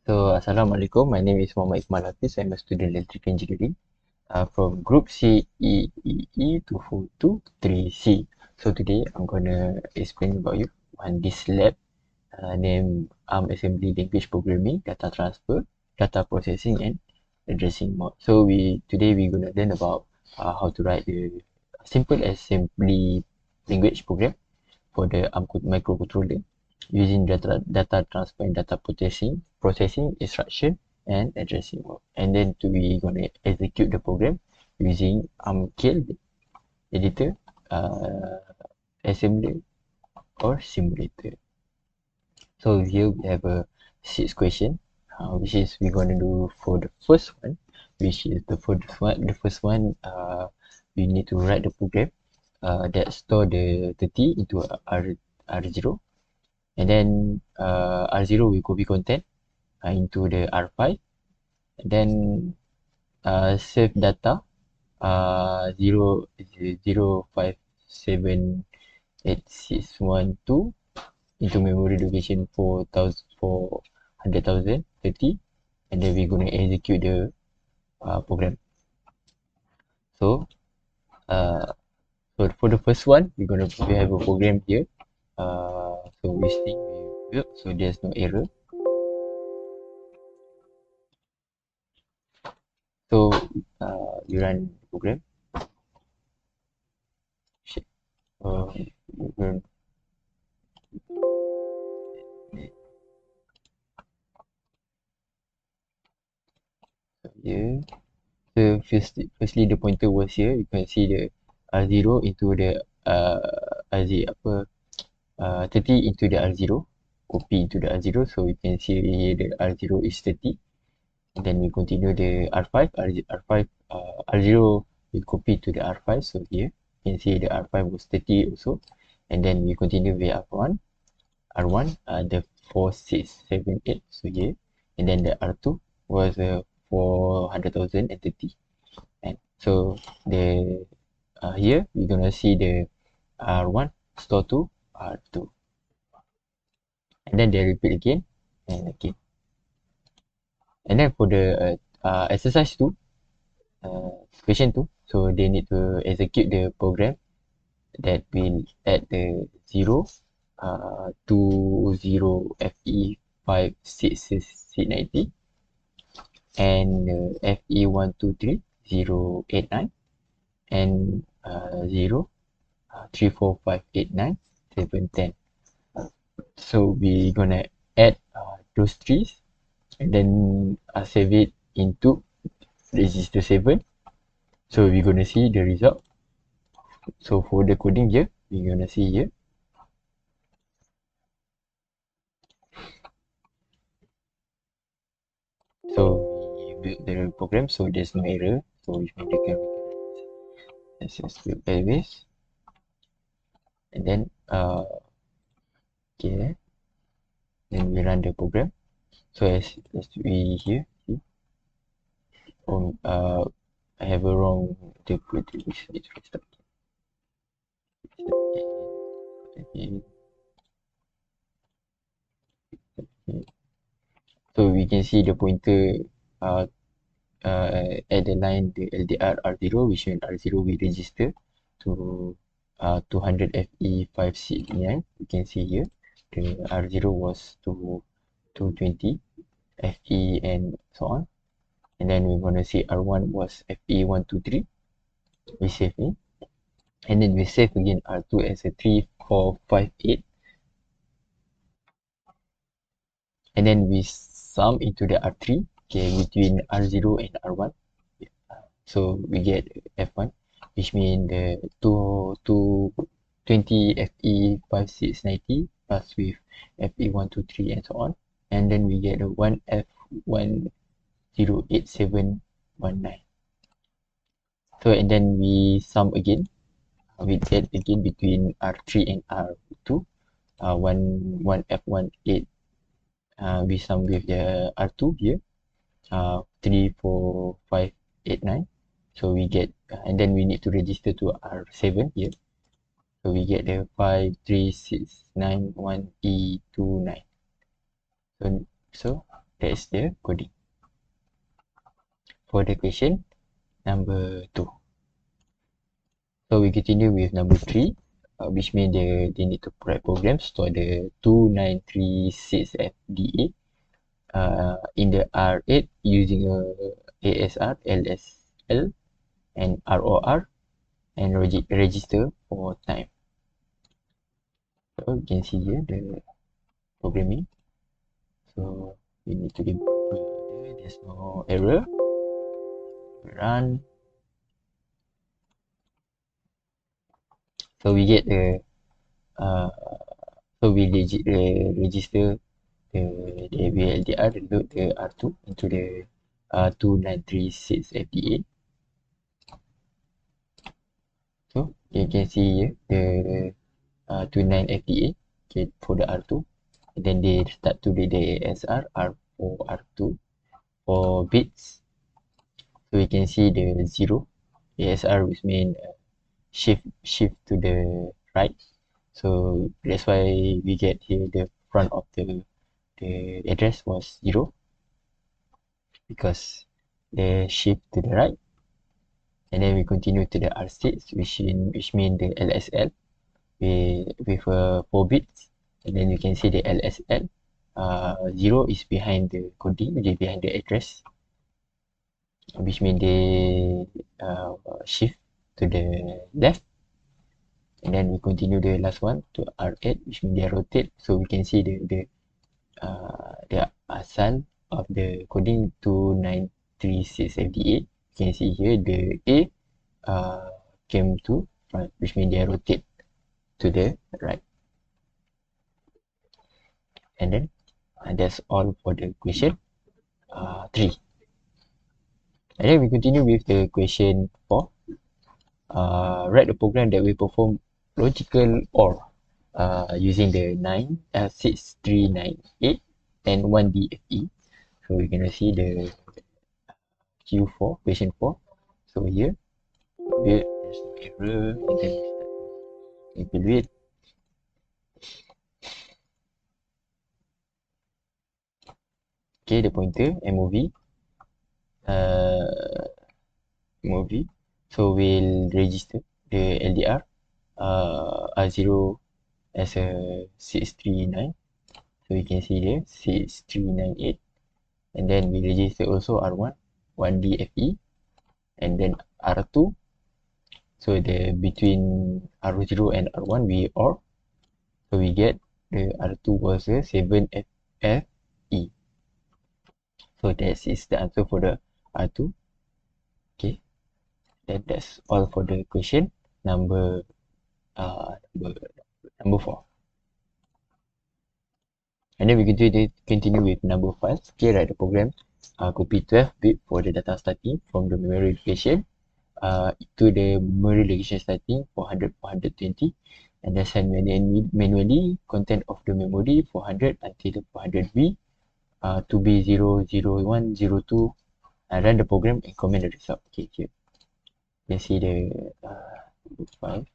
So, Assalamualaikum. My name is Muhammad Ikmal Hafiz. I'm a student electrical engineering from Group CEE2423C. So today I'm gonna explain about you on this lab named Assembly Language Programming, Data Transfer, Data Processing, and Addressing Mode. So today we're gonna learn about how to write a simple assembly language program for the microcontroller using data transfer and data processing instruction and addressing mode. And then we gonna execute the program using kill editor, assembler or simulator. So here we have a 6 question, which is we're gonna do for the first one, which is the first one. We need to write the program that store the 30 into R0, and then R0 will copy content into the R5, and then save data 0.0578612 into memory location 400,030, and then we're going to execute the program. So for the first one, we have a program here. So this thing we built, so there's no error. So you run the program. Here. So firstly the pointer was here. You can see the R0 into the R0 30 into the R0, copy into the R0. So we can see here the R0 is 30, and then we continue the R5. R0 will copy to the R5. So here you can see the R5 was 30 also, and then we continue with R1 the 4678. So here, and then the R2 was 400,030. And so the here we're gonna see the R1 store to R2, and then they repeat again and again. And then for the exercise 2, question 2, so they need to execute the program that will add the 0 FE56690 and FE123089 and 34589 So we're gonna add those trees, and then save it into register 7. So we're gonna see the result. So for the coding here, we're gonna see here. So we build the program, so there's no error. So if we can access the database, and then okay, then we run the program. So as we here see, I have a wrong interpretation. It's restart. So we can see the pointer at the line the LDR R0, which means R0 will register to 200 FE569. You can see here the R0 was to 220 FE and so on. And then we're gonna see R1 was FE123. We save it, and then we save again R2 as a 3458, and then we sum into the R3, okay, between R0 and R1. So we get F1, which means the 220 FE5690 plus with FE123 and so on, and then we get a 1F108719. So and then we sum again, we get again between R3 and R2, 1F18. We sum with the R2 here, 34589. So we get, and then we need to register to R7 here. So we get the 53691E29. So That's the coding. For the question number 2. So we continue with number 3, which means they need to write programs for the 2936FDA in the R8 using a ASR, LSL, and ROR, and register for time. So you can see here the programming. So we need to be there's no error. Run. So we get the so we register the VLDR, load the R2 into the 2936FDA. So you can see here the 29FDA get for the R2, and then they start to read the ASR R4 R2 for bits. So we can see the 0 ASR, which means shift to the right. So that's why we get here the front of the address was 0, because the shift to the right. And then we continue to the R6, which means the LSL with 4 bits. And then you can see the LSL 0 is behind the coding, behind the address, which means they shift to the left. And then we continue the last one to R8, which means they rotate. So we can see the asal of the coding 2936FDA. You can see here the A came to front, which means they rotate to the right. And then that's all for the question 3. And then we continue with the question 4. Write a program that will perform logical OR using the 6398 and 1DFE. So we're gonna see the Q4, question 4. So here, there's no error, and then we start to evaluate. Okay, the pointer, MOV. So we'll register the LDR R0 as a 639. So you can see there 6398, and then we register also R1 1DFE, and then R2. So the between R0 and R1 we OR, so we get the R2 was a 7FE. So that is the answer for the R2. Okay, then that's all for the question number 4. And then we continue with number 5. Okay, write the program. Copy 12 bit for the data starting from the memory location to the memory location starting 400 420, and then send manually content of the memory 400 until the 400B to be 00102, and run the program and comment the result. Okay, here you can see the file.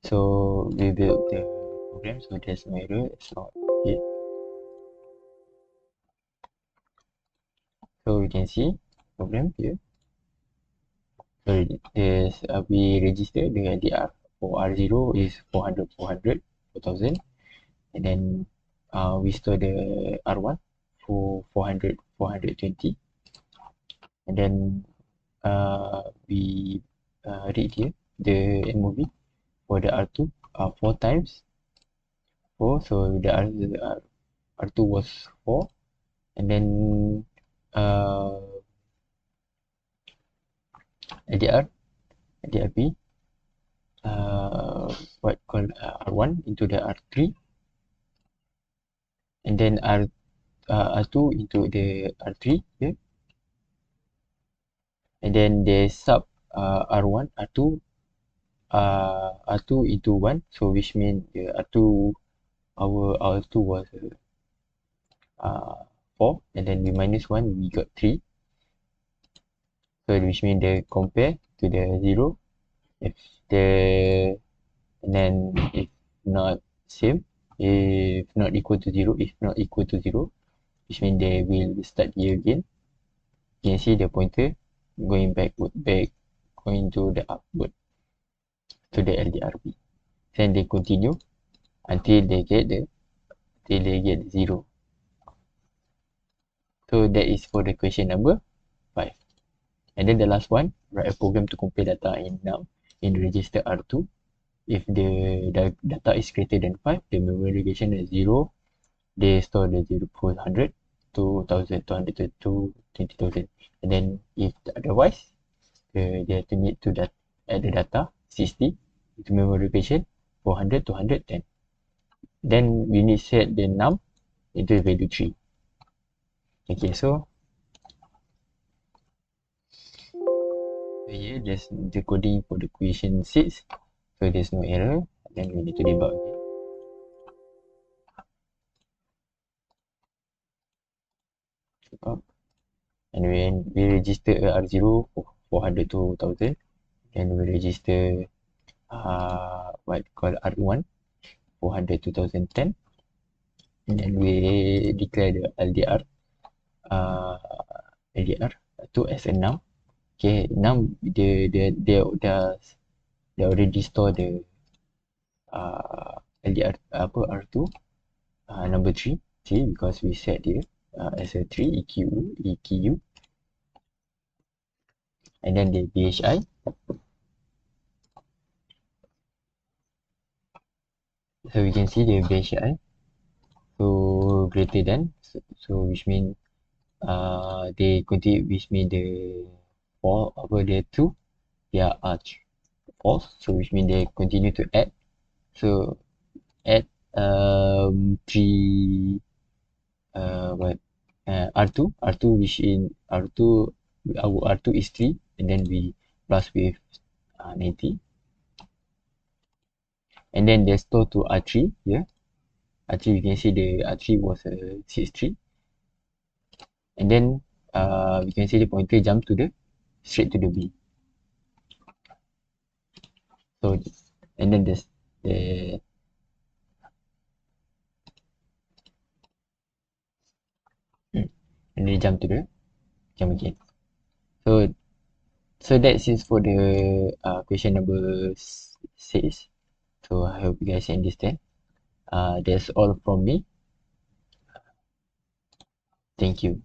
So we built the program, so there's no error, it's not okay. So we can see program here. So this we register the LDR for R0 is 400 400 4000, and then we store the R1 for 400 420, and then we read here the MOV for the R2 4 times 4. So the R2 was 4, and then LDRP what called R1 into the R3, and then R2 into the R3 here, and then they sub R1 R2 R2 into 1, so which means the R2 our R2 was 4, and then we minus 1, we got 3. So which means they compare to the 0. If the and then if not same, if not equal to 0, if not equal to 0, which means they will start here again. You can see the pointer going backward, going to the upward, to the LDRB. Then they continue until they get 0. So that is for the question number 5. And then the last one, write a program to compare data in register R2. If the data is greater than 5, the memory location is 0. They store the 0 for 100, 2,000, 200 to 20,000. And then if otherwise, they have to need to add the data 60 to memory location 400 to 110. Then we need to set the num into value 3. Okay, so here there's the coding for the question 6. So there's no error. Then we need to debug again. And when we register R0 for 400 to 1000, then we register what called R1 400 to 2010, and then we declare the LDR to as a num. Okay, num they already store the LDR R2 number 3 because we set here as a 3 EQ, and then the BHI. So we can see the BHI so greater than, so which mean they continue, which mean the 4 over the 2 they are false, so which mean they continue to add. So add 3 R2 which in R2, our R2 is 3, and then we plus with 90, and then they store to R3 here. R3, you can see the R3 was 63, and then we can see the pointer jump to the straight to the B. So and then there's the and they jump to the jump again. So that's it for the question number 6. So I hope you guys understand. That's all from me. Thank you.